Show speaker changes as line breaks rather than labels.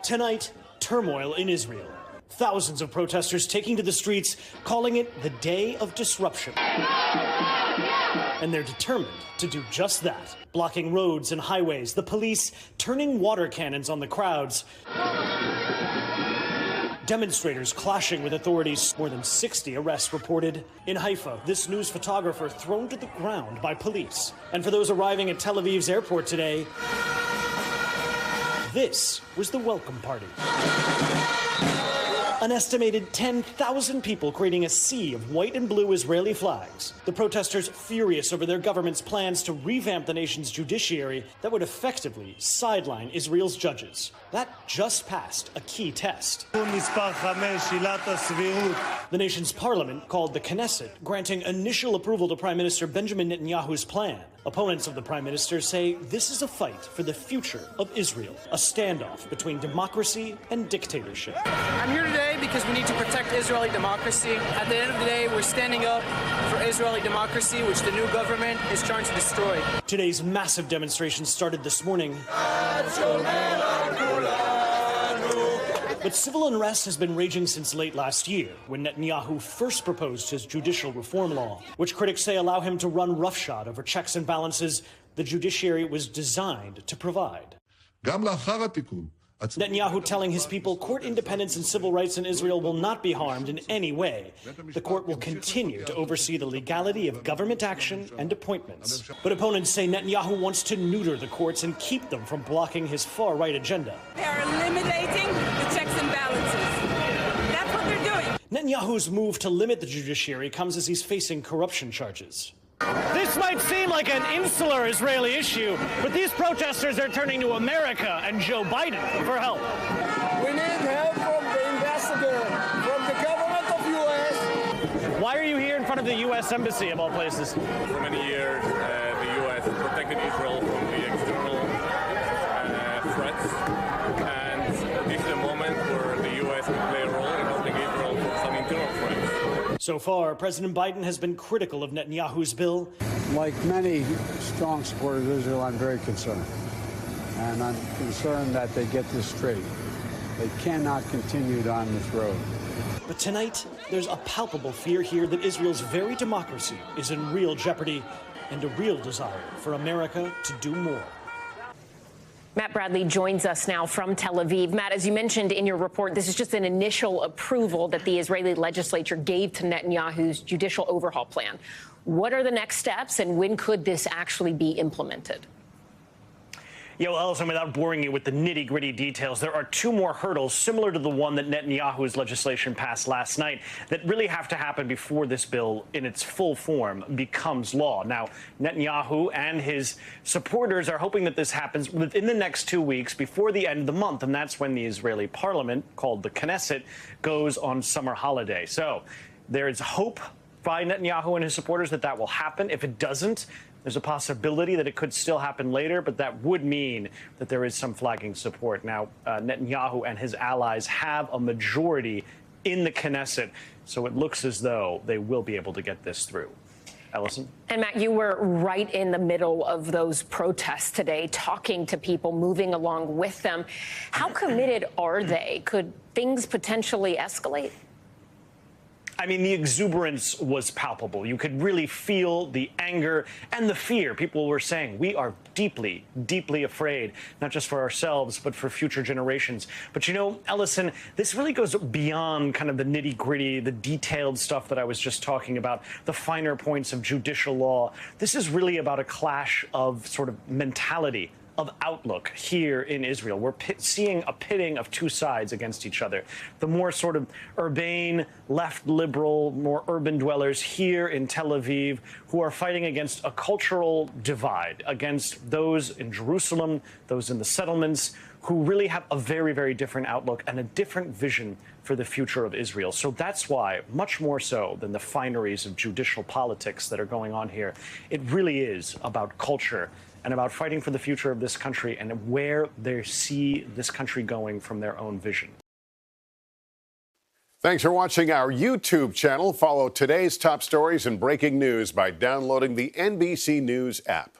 Tonight, turmoil in Israel. Thousands of protesters taking to the streets, calling it the Day of Disruption. And they're determined to do just that, blocking roads and highways, the police turning water cannons on the crowds, demonstrators clashing with authorities, more than 60 arrests reported. In Haifa, this news photographer thrown to the ground by police. And for those arriving at Tel Aviv's airport today, this was the welcome party. An estimated 10,000 people creating a sea of white and blue Israeli flags. The protesters furious over their government's plans to revamp the nation's judiciary that would effectively sideline Israel's judges. That just passed a key test. The nation's parliament, called the Knesset, granting initial approval to Prime Minister Benjamin Netanyahu's plan. Opponents of the prime minister say this is a fight for the future of Israel, a standoff between democracy and dictatorship.
I'm here today because we need to protect Israeli democracy. At the end of the day, we're standing up for Israeli democracy, which the new government is trying to destroy.
Today's massive demonstration started this morning. But civil unrest has been raging since late last year, when Netanyahu first proposed his judicial reform law, which critics say allow him to run roughshod over checks and balances the judiciary was designed to provide. Netanyahu telling his people court independence and civil rights in Israel will not be harmed in any way. The court will continue to oversee the legality of government action and appointments. But opponents say Netanyahu wants to neuter the courts and keep them from blocking his far-right agenda.
They are eliminating the checks and balances. That's what they're doing.
Netanyahu's move to limit the judiciary comes as he's facing corruption charges. This might seem like an insular Israeli issue, but these protesters are turning to America and Joe Biden for help.
We need help from the ambassador, from the government of U.S.
Why are you here in front of the U.S. Embassy, of all places?
For many years, the U.S. protected Israel from the external threats, and this is a moment where the U.S. can play a role in helping Israel from some internal threats.
So far, President Biden has been critical of Netanyahu's bill.
Like many strong supporters of Israel, I'm very concerned. And I'm concerned that they get this straight. They cannot continue on this road.
But tonight, there's a palpable fear here that Israel's very democracy is in real jeopardy and a real desire for America to do more.
Matt Bradley joins us now from Tel Aviv. Matt, as you mentioned in your report, this is just an initial approval that the Israeli legislature gave to Netanyahu's judicial overhaul plan. What are the next steps, and when could this actually be implemented?
Yeah, well, Alison, without boring you with the nitty-gritty details, there are two more hurdles similar to the one that Netanyahu's legislation passed last night that really have to happen before this bill in its full form becomes law. Now, Netanyahu and his supporters are hoping that this happens within the next 2 weeks before the end of the month, and that's when the Israeli parliament, called the Knesset, goes on summer holiday. So there is hope by Netanyahu and his supporters that that will happen. If it doesn't, there's a possibility that it could still happen later, but that would mean that there is some flagging support. Now, Netanyahu and his allies have a majority in the Knesset, so it looks as though they will be able to get this through. Ellison?
And, Matt, you were right in the middle of those protests today, talking to people, moving along with them. How committed are they? Could things potentially escalate?
I mean, the exuberance was palpable. You could really feel the anger and the fear. People were saying, we are deeply, deeply afraid, not just for ourselves, but for future generations. But, you know, Ellison, this really goes beyond kind of the nitty-gritty, the detailed stuff that I was just talking about, the finer points of judicial law. This is really about a clash of sort of mentality, of outlook here in Israel. We're seeing a pitting of two sides against each other. The more sort of urbane, left liberal, more urban dwellers here in Tel Aviv who are fighting against a cultural divide, against those in Jerusalem, those in the settlements, who really have a very, very different outlook and a different vision for the future of Israel. So that's why, much more so than the fineries of judicial politics that are going on here, it really is about culture and about fighting for the future of this country and where they see this country going from their own vision.
Thanks for watching our YouTube channel. Follow today's top stories and breaking news by downloading the NBC News app.